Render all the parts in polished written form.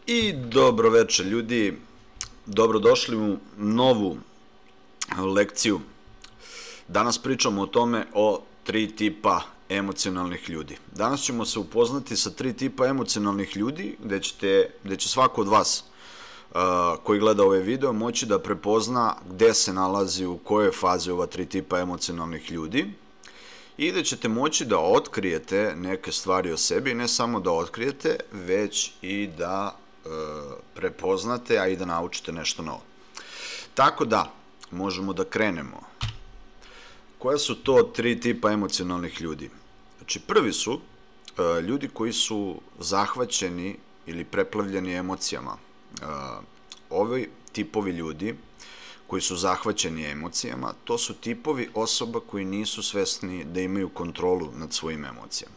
I dobro večer ljudi, dobrodošli u novu lekciju. Danas pričamo o tome o 3 tipa emocionalnih ljudi. Danas ćemo se upoznati sa 3 tipa emocionalnih ljudi gde će svako od vas koji gleda ovaj video moći da prepozna gde se nalazi, u kojoj fazi ova 3 tipa emocionalnih ljudi i da ćete moći da otkrijete neke stvari o sebi, ne samo da otkrijete, već i da prepoznate, a i da naučite nešto novo. Tako da, možemo da krenemo. Koja su to 3 tipa emocionalnih ljudi? Znači, prvi su ljudi koji su zahvaćeni ili preplavljeni emocijama. Ovi tipovi ljudi koji su zahvaćeni emocijama, to su tipovi osoba koji nisu svesni da imaju kontrolu nad svojim emocijama.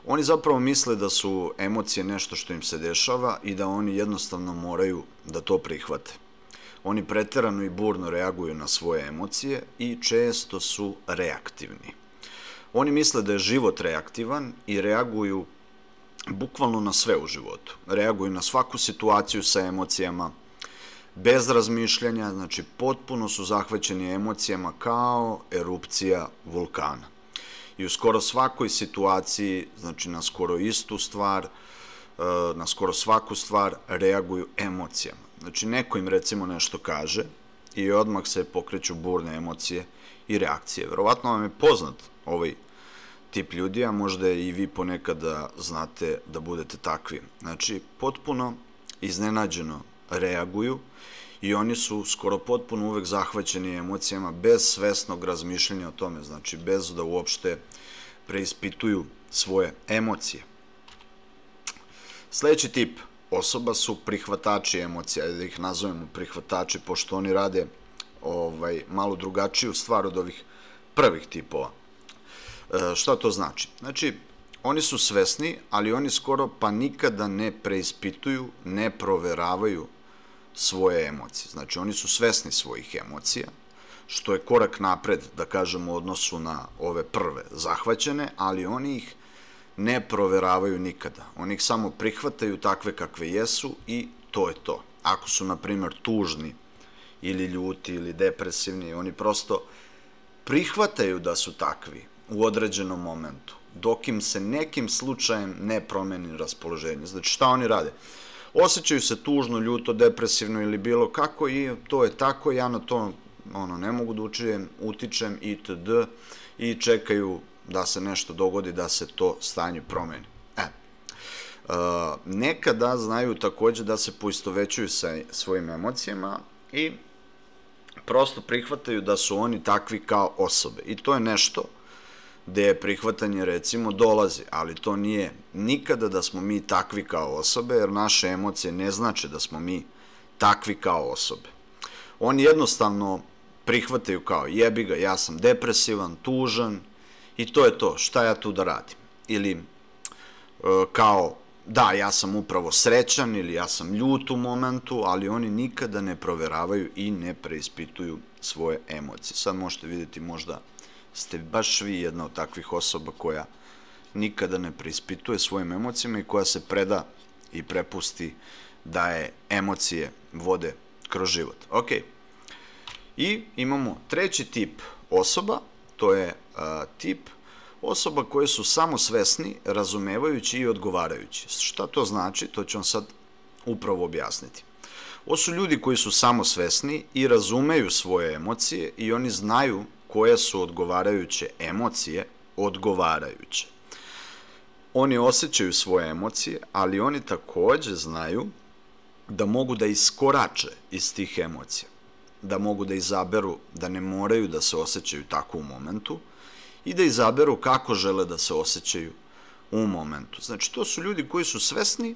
Oni zapravo misle da su emocije nešto što im se dešava i da oni jednostavno moraju da to prihvate. Oni preterano i burno reaguju na svoje emocije i često su reaktivni. Oni misle da je život reaktivan i reaguju bukvalno na sve u životu. Reaguju na svaku situaciju sa emocijama, bez razmišljanja, znači potpuno su zahvaćeni emocijama kao erupcija vulkana. I u skoro svakoj situaciji, znači na skoro istu stvar, na skoro svaku stvar reaguju emocijama. Znači neko im recimo nešto kaže i odmah se pokreću burne emocije i reakcije. Verovatno vam je poznat ovaj tip ljudi, a možda i vi ponekada znate da budete takvi. Znači potpuno iznenađeno reaguju i oni su skoro potpuno uvek zahvaćeni emocijama bez svesnog razmišljanja o tome, znači bez da uopšte preispituju svoje emocije. Sledeći tip osoba su prihvatači emocija, da ih nazovemo prihvatači, pošto oni rade malo drugačiju stvar od ovih prvih tipova. Šta to znači? Znači, oni su svesni, ali oni skoro pa nikada ne preispituju, ne proveravaju svoje emocije. Znači, oni su svesni svojih emocija, što je korak napred, da kažemo, u odnosu na ove prve zahvaćene, ali oni ih ne proveravaju nikada. Oni ih samo prihvataju takve kakve jesu i to je to. Ako su, na primjer, tužni ili ljuti ili depresivni, oni prosto prihvataju da su takvi u određenom momentu, dok im se nekim slučajem ne promeni raspoloženje. Znači, šta oni rade? Osjećaju se tužno, ljuto, depresivno ili bilo kako i to je tako, ja na to ne mogu da utičem itd. I čekaju da se nešto dogodi, da se to stanje promeni. Nekada znaju takođe da se poistovećuju sa svojim emocijama i prosto prihvataju da su oni takvi kao osobe. I to je nešto gde je prihvatanje, recimo, dolazi, ali to nije nikada da smo mi takvi kao osobe, jer naše emocije ne znače da smo mi takvi kao osobe. Oni jednostavno prihvataju kao jebi ga, ja sam depresivan, tužan i to je to, šta ja tu da radim? Ili kao, da, ja sam upravo srećan ili ja sam ljut u momentu, ali oni nikada ne proveravaju i ne preispituju svoje emocije. Sad možete vidjeti, možda ste baš vi jedna od takvih osoba koja nikada ne preispituje svojim emocijama i koja se preda i prepusti da je emocije vode kroz život. Ok. I imamo treći tip osoba, to je tip osoba koje su samo svesni, razumevajući i odgovarajući. Šta to znači? To ću vam sad upravo objasniti. Ovo su ljudi koji su samo svesni i razumeju svoje emocije i oni znaju koje su odgovarajuće emocije odgovarajuće. Oni osjećaju svoje emocije, ali oni takođe znaju da mogu da iskorače iz tih emocija, da mogu da izaberu da ne moraju da se osjećaju tako u momentu i da izaberu kako žele da se osjećaju u momentu. Znači, to su ljudi koji su svesni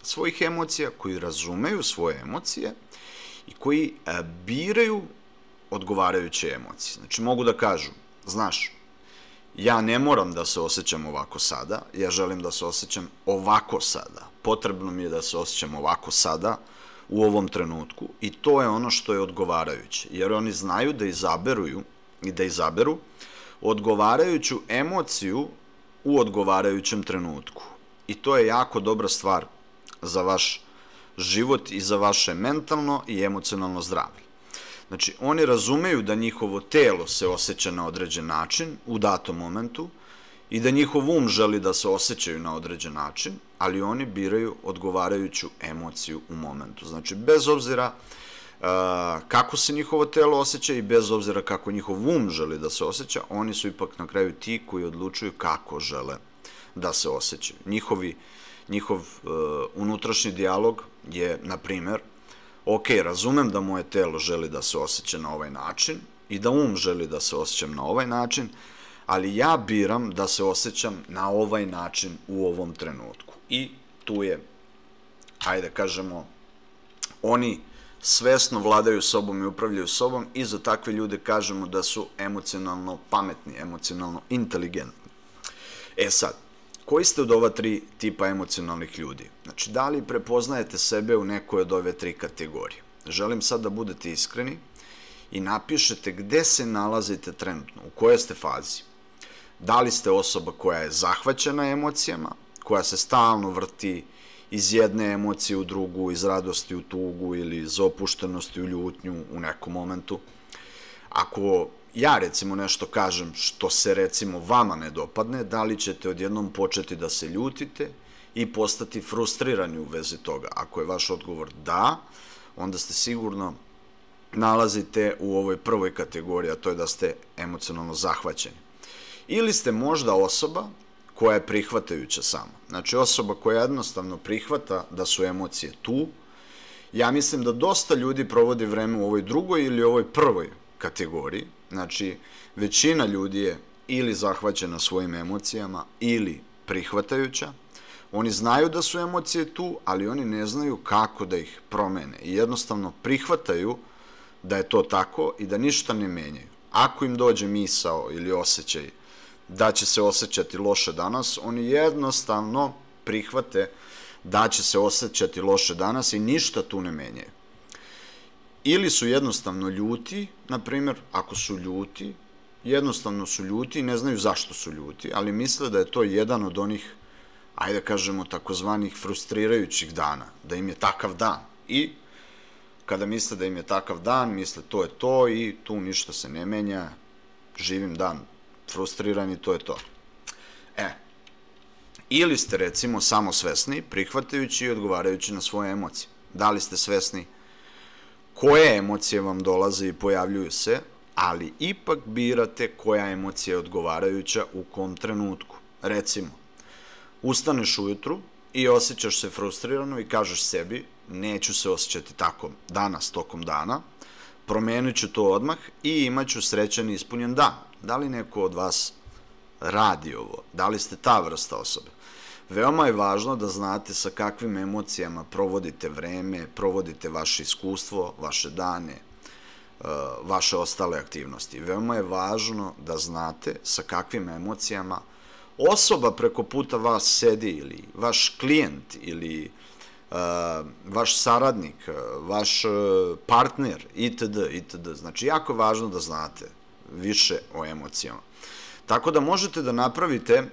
svojih emocija, koji razumeju svoje emocije i koji biraju odgovarajuće emocije. Znači, mogu da kažu, znaš, ja ne moram da se osjećam ovako sada, ja želim da se osjećam ovako sada. Potrebno mi je da se osjećam ovako sada, u ovom trenutku, i to je ono što je odgovarajuće, jer oni znaju da izaberu odgovarajuću emociju u odgovarajućem trenutku. I to je jako dobra stvar za vaš život i za vaše mentalno i emocionalno zdravlje. Znači, oni razumeju da njihovo telo se osjeća na određen način u datom momentu i da njihov um želi da se osjećaju na određen način, ali oni biraju odgovarajuću emociju u momentu. Znači, bez obzira kako se njihovo telo osjeća i bez obzira kako njihov um želi da se osjeća, oni su ipak na kraju ti koji odlučuju kako žele da se osjećaju. Njihov unutrašnji dijalog je, na primer, ok, razumem da moje telo želi da se osjeća na ovaj način i da um želi da se osjećam na ovaj način, ali ja biram da se osjećam na ovaj način u ovom trenutku. I tu je, ajde kažemo, oni svesno vladaju sobom i upravljaju sobom i za takve ljude kažemo da su emocionalno pametni, emocionalno inteligentni. E sad, koji ste od ova 3 tipa emocionalnih ljudi? Znači, da li prepoznajete sebe u nekoj od ove 3 kategorije? Želim sad da budete iskreni i napišete gde se nalazite trenutno, u kojoj ste fazi. Da li ste osoba koja je zahvaćena emocijama, koja se stalno vrti iz jedne emocije u drugu, iz radosti u tugu ili iz opuštenosti u ljutnju u nekom momentu? Ako ja recimo nešto kažem što se recimo vama ne dopadne, da li ćete odjednom početi da se ljutite i postati frustrirani u vezi toga? Ako je vaš odgovor da, onda ste sigurno nalazite u ovoj prvoj kategoriji, a to je da ste emocionalno zahvaćeni. Ili ste možda osoba koja je prihvatajuća samo. Znači, osoba koja jednostavno prihvata da su emocije tu. Ja mislim da dosta ljudi provodi vreme u ovoj drugoj ili ovoj prvoj kategoriji. Znači, većina ljudi je ili zahvaćena svojim emocijama ili prihvatajuća. Oni znaju da su emocije tu, ali oni ne znaju kako da ih promene. I jednostavno prihvataju da je to tako i da ništa ne menjaju. Ako im dođe misao ili osjećaj da će se osjećati loše danas, oni jednostavno prihvate da će se osjećati loše danas i ništa tu ne menjaju. Ili su jednostavno ljuti, na primjer, ako su ljuti, jednostavno su ljuti i ne znaju zašto su ljuti, ali misle da je to jedan od onih, ajde kažemo, takozvanih frustrirajućih dana, da im je takav dan. I kada misle da im je takav dan, misle to je to i tu ništa se ne menja, živim dan frustriran i to je to. Ili ste recimo samo svesni, prihvatajući i odgovarajući na svoje emocije. Da li ste svesni koje emocije vam dolaze i pojavljuju se, ali ipak birate koja emocija je odgovarajuća u kom trenutku. Recimo, ustaneš ujutru i osjećaš se frustrirano i kažeš sebi, neću se osjećati tako danas tokom dana, promenit ću to odmah i imat ću srećan i ispunjen dan. Da li neko od vas radi ovo? Da li ste ta vrsta osobe? Veoma je važno da znate sa kakvim emocijama provodite vreme, provodite vaše iskustvo, vaše dane, vaše ostale aktivnosti. Veoma je važno da znate sa kakvim emocijama osoba preko puta vas sedi ili vaš klijent ili vaš saradnik, vaš partner itd. Znači, jako je važno da znate više o emocijama. Tako da možete da napravite,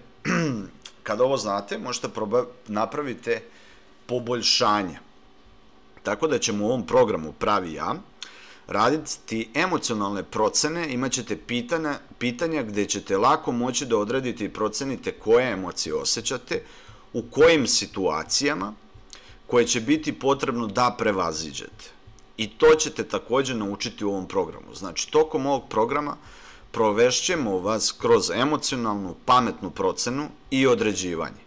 kada ovo znate, možete napravite poboljšanje. Tako da ćemo u ovom programu Pravi ja raditi emocionalne procene, imat ćete pitanja gde ćete lako moći da odredite i procenite koje emocije osjećate, u kojim situacijama, koje će biti potrebno da prevaziđete. I to ćete takođe naučiti u ovom programu. Znači, tokom ovog programa provešćemo vas kroz emocionalnu, pametnu procenu i određivanje.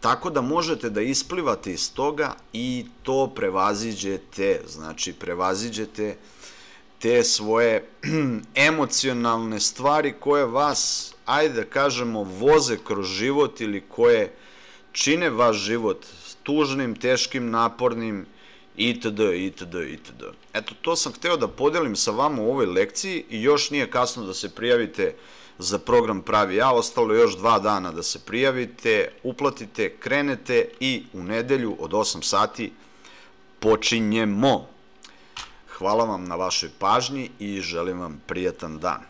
Tako da možete da isplivate iz toga i to prevaziđete. Znači, prevaziđete te svoje emocionalne stvari koje vas, ajde da kažemo, voze kroz život ili koje čine vaš život tužnim, teškim, napornim, itd. Eto, to sam hteo da podelim sa vama u ovoj lekciji i još nije kasno da se prijavite za program Pravi ja, ostalo je još 2 dana da se prijavite, uplatite, krenete i u nedelju od 8 sati počinjemo. Hvala vam na vašoj pažnji i želim vam prijatan dan.